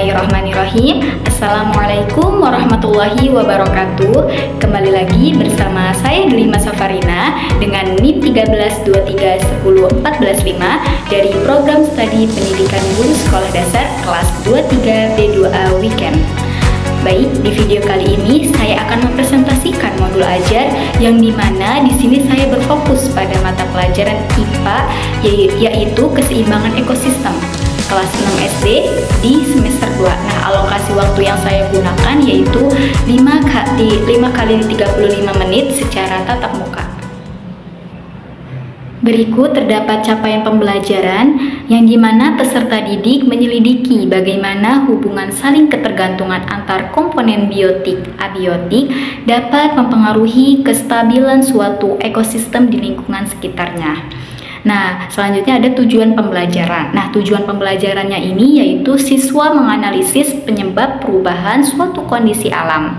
Bismillahirrahmanirrahim. Assalamualaikum warahmatullahi wabarakatuh. Kembali lagi bersama saya Delima Safarina dengan NIM 132310415 dari Program Studi Pendidikan Guru Sekolah Dasar kelas 23 B2A Weekend. Baik, di video kali ini saya akan mempresentasikan modul ajar yang dimana di sini saya berfokus pada mata pelajaran IPA yaitu keseimbangan ekosistem kelas 6 SD di semester 2. Nah, alokasi waktu yang saya gunakan yaitu 5 kali 35 menit secara tatap muka. Berikut terdapat capaian pembelajaran yang dimana peserta didik menyelidiki bagaimana hubungan saling ketergantungan antar komponen biotik abiotik dapat mempengaruhi kestabilan suatu ekosistem di lingkungan sekitarnya. Nah, selanjutnya ada tujuan pembelajaran. Nah, tujuan pembelajarannya ini yaitu siswa menganalisis penyebab perubahan suatu kondisi alam.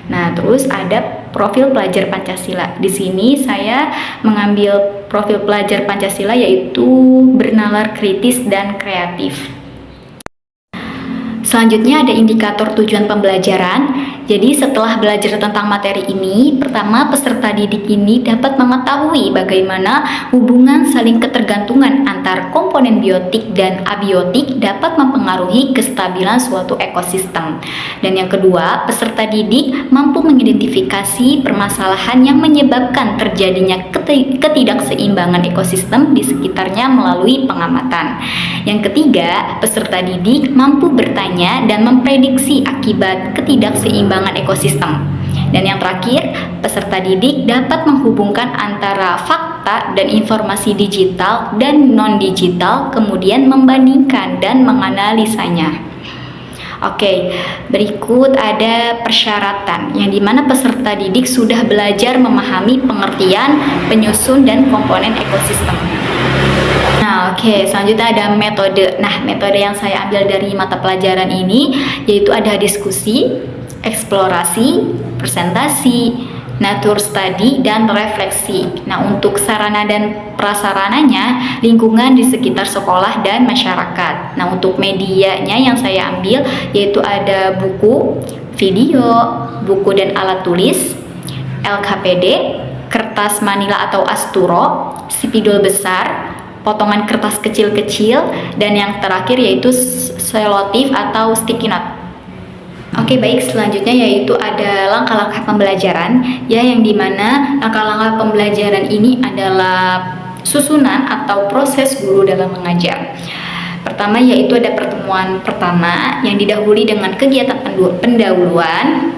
Nah, terus ada profil pelajar Pancasila. Di sini saya mengambil profil pelajar Pancasila yaitu bernalar kritis dan kreatif. Selanjutnya ada indikator tujuan pembelajaran. Jadi setelah belajar tentang materi ini, pertama peserta didik ini dapat mengetahui bagaimana hubungan saling ketergantungan antar komponen biotik dan abiotik dapat mempengaruhi kestabilan suatu ekosistem. Dan yang kedua, peserta didik mampu mengidentifikasi permasalahan yang menyebabkan terjadinya ketidakseimbangan ekosistem di sekitarnya melalui pengamatan. Yang ketiga, peserta didik mampu bertanya dan memprediksi akibat ketidakseimbangan ekosistem. Dan yang terakhir, peserta didik dapat menghubungkan antara fakta dan informasi digital dan non-digital, kemudian membandingkan dan menganalisanya. Oke, berikut ada persyaratan yang dimana peserta didik sudah belajar memahami pengertian, penyusun, dan komponen ekosistem. Nah, selanjutnya ada metode. Nah, metode yang saya ambil dari mata pelajaran ini yaitu ada diskusi, eksplorasi, presentasi, nature study, dan refleksi. Nah, untuk sarana dan prasarananya, lingkungan di sekitar sekolah dan masyarakat. Nah, untuk medianya yang saya ambil yaitu ada buku, video, buku dan alat tulis, LKPD, kertas manila atau asturo, spidol besar, potongan kertas kecil-kecil, dan yang terakhir yaitu selotip atau sticky note. Oke, baik, selanjutnya yaitu ada langkah-langkah pembelajaran ya, yang dimana langkah-langkah pembelajaran ini adalah susunan atau proses guru dalam mengajar. Pertama yaitu ada pertemuan pertama yang didahului dengan kegiatan pendahuluan.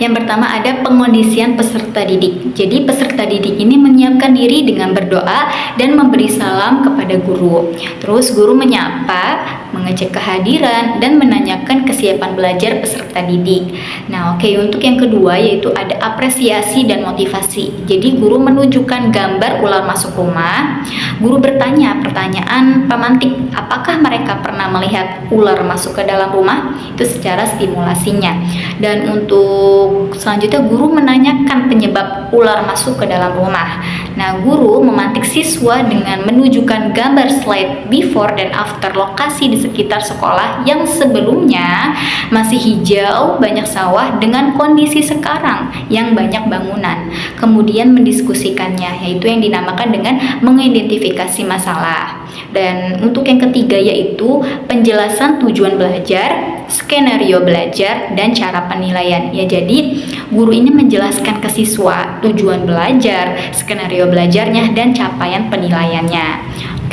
Yang pertama ada pengondisian peserta didik. Jadi peserta didik ini menyiapkan diri dengan berdoa dan memberi salam kepada guru. Terus guru menyapa, mengecek kehadiran, dan menanyakan kesiapan belajar peserta didik. Nah, untuk yang kedua yaitu ada apresiasi dan motivasi. Jadi guru menunjukkan gambar ular masuk rumah. Guru bertanya pertanyaan pemantik, apakah mereka pernah melihat ular masuk ke dalam rumah? Itu secara stimulasinya. Dan untuk selanjutnya guru menanyakan penyebab ular masuk ke dalam rumah. Nah, guru memantik siswa dengan menunjukkan gambar slide before dan after lokasi di sekitar sekolah yang sebelumnya masih hijau, banyak sawah, dengan kondisi sekarang yang banyak bangunan. Kemudian mendiskusikannya, yaitu yang dinamakan dengan mengidentifikasi masalah. Dan untuk yang ketiga yaitu penjelasan tujuan belajar, skenario belajar, dan cara penilaian. Ya, jadi guru ini menjelaskan ke siswa tujuan belajar, skenario belajarnya, dan capaian penilaiannya.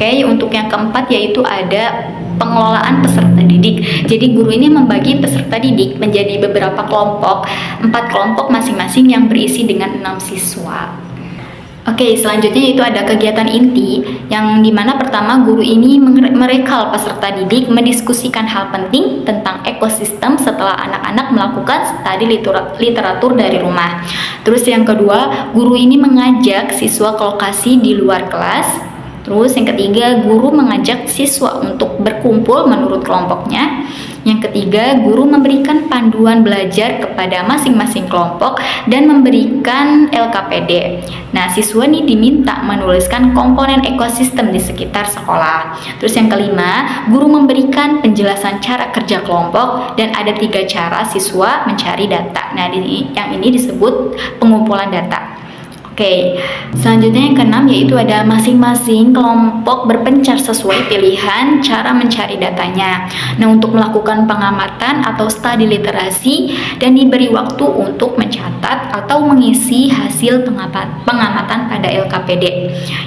Untuk yang keempat yaitu ada pengelolaan peserta didik. Jadi guru ini membagi peserta didik menjadi beberapa kelompok, 4 kelompok masing-masing yang berisi dengan 6 siswa. Selanjutnya itu ada kegiatan inti yang dimana pertama guru ini merekal peserta didik mendiskusikan hal penting tentang ekosistem setelah anak-anak melakukan studi literatur dari rumah. Terus yang kedua, guru ini mengajak siswa ke lokasi di luar kelas. Terus yang ketiga, guru mengajak siswa untuk berkumpul menurut kelompoknya. Yang ketiga, guru memberikan panduan belajar kepada masing-masing kelompok dan memberikan LKPD. Nah, siswa nih diminta menuliskan komponen ekosistem di sekitar sekolah. Terus yang kelima, guru memberikan penjelasan cara kerja kelompok dan ada 3 cara siswa mencari data. Nah, yang ini disebut pengumpulan data. Oke, selanjutnya yang keenam yaitu ada masing-masing kelompok berpencar sesuai pilihan cara mencari datanya. Nah, untuk melakukan pengamatan atau studi literasi dan diberi waktu untuk mencatat atau mengisi hasil pengamatan pada LKPD.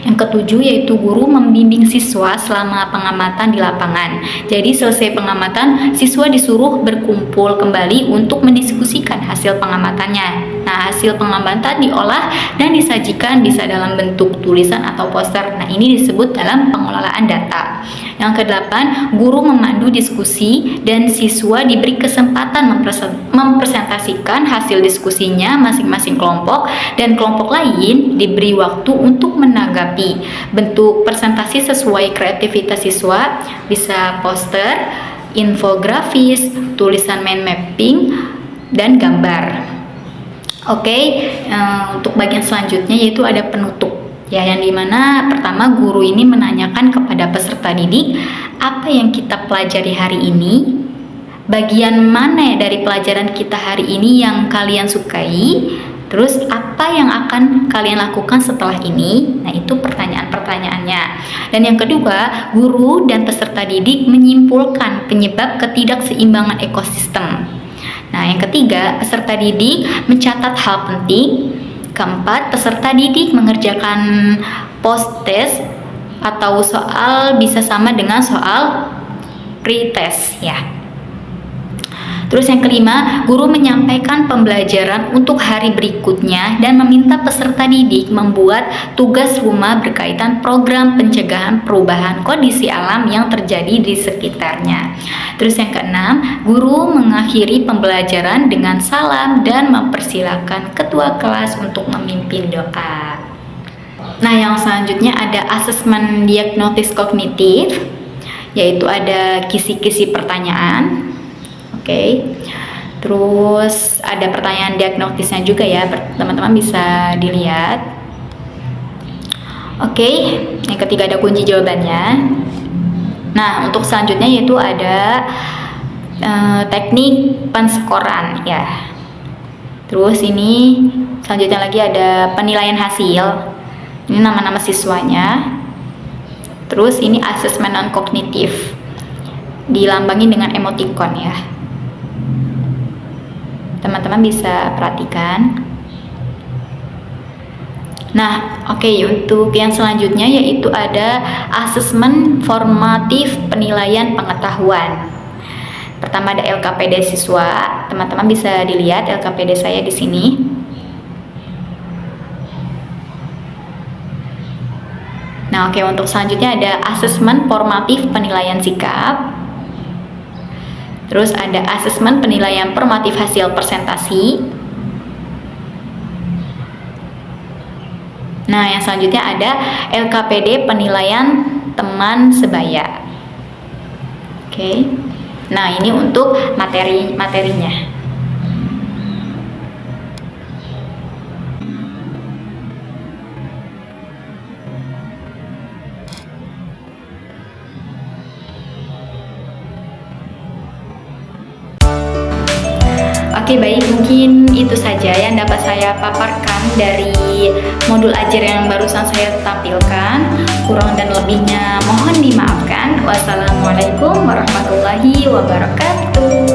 Yang ketujuh yaitu guru membimbing siswa selama pengamatan di lapangan. Jadi selesai pengamatan, siswa disuruh berkumpul kembali untuk mendiskusikan hasil pengamatannya. Nah, hasil pengamatan diolah dan disajikan bisa dalam bentuk tulisan atau poster. Nah, ini disebut dalam pengelolaan data. Yang kedelapan, guru memandu diskusi dan siswa diberi kesempatan mempresentasikan hasil diskusinya masing-masing kelompok dan kelompok lain diberi waktu untuk menanggapi. Bentuk presentasi sesuai kreativitas siswa, bisa poster, infografis, tulisan mind mapping, dan gambar. Oke, untuk bagian selanjutnya yaitu ada penutup. Ya, yang dimana pertama guru ini menanyakan kepada peserta didik apa yang kita pelajari hari ini, bagian mana dari pelajaran kita hari ini yang kalian sukai, terus apa yang akan kalian lakukan setelah ini. Nah, itu pertanyaan-pertanyaannya. Dan yang kedua, guru dan peserta didik menyimpulkan penyebab ketidakseimbangan ekosistem. Nah, yang ketiga, peserta didik mencatat hal penting. Keempat, peserta didik mengerjakan post-test atau soal bisa sama dengan soal pre-test ya. Terus yang kelima, guru menyampaikan pembelajaran untuk hari berikutnya dan meminta peserta didik membuat tugas rumah berkaitan program pencegahan perubahan kondisi alam yang terjadi di sekitarnya. Terus yang keenam, guru mengakhiri pembelajaran dengan salam dan mempersilakan ketua kelas untuk memimpin doa. Nah, yang selanjutnya ada asesmen diagnosis kognitif, yaitu ada kisi-kisi pertanyaan. Oke, terus ada pertanyaan diagnostisnya juga ya, teman-teman bisa dilihat. Oke, yang ketiga ada kunci jawabannya. Nah, untuk selanjutnya yaitu ada teknik penskoran ya. Terus ini selanjutnya lagi ada penilaian hasil. Ini nama-nama siswanya. Terus ini asesmen non kognitif, dilambangi dengan emoticon ya. Teman-teman bisa perhatikan. Nah, oke, untuk yang selanjutnya yaitu ada asesmen formatif penilaian pengetahuan. Pertama ada LKPD siswa. Teman-teman bisa dilihat LKPD saya di sini. Nah, oke, untuk selanjutnya ada asesmen formatif penilaian sikap. Terus ada asesmen penilaian formatif hasil presentasi. Nah, yang selanjutnya ada LKPD penilaian teman sebaya. Oke. Nah, ini untuk materinya. Oke, baik, mungkin itu saja yang dapat saya paparkan dari modul ajar yang barusan saya tampilkan. Kurang dan lebihnya mohon dimaafkan. Wassalamualaikum warahmatullahi wabarakatuh.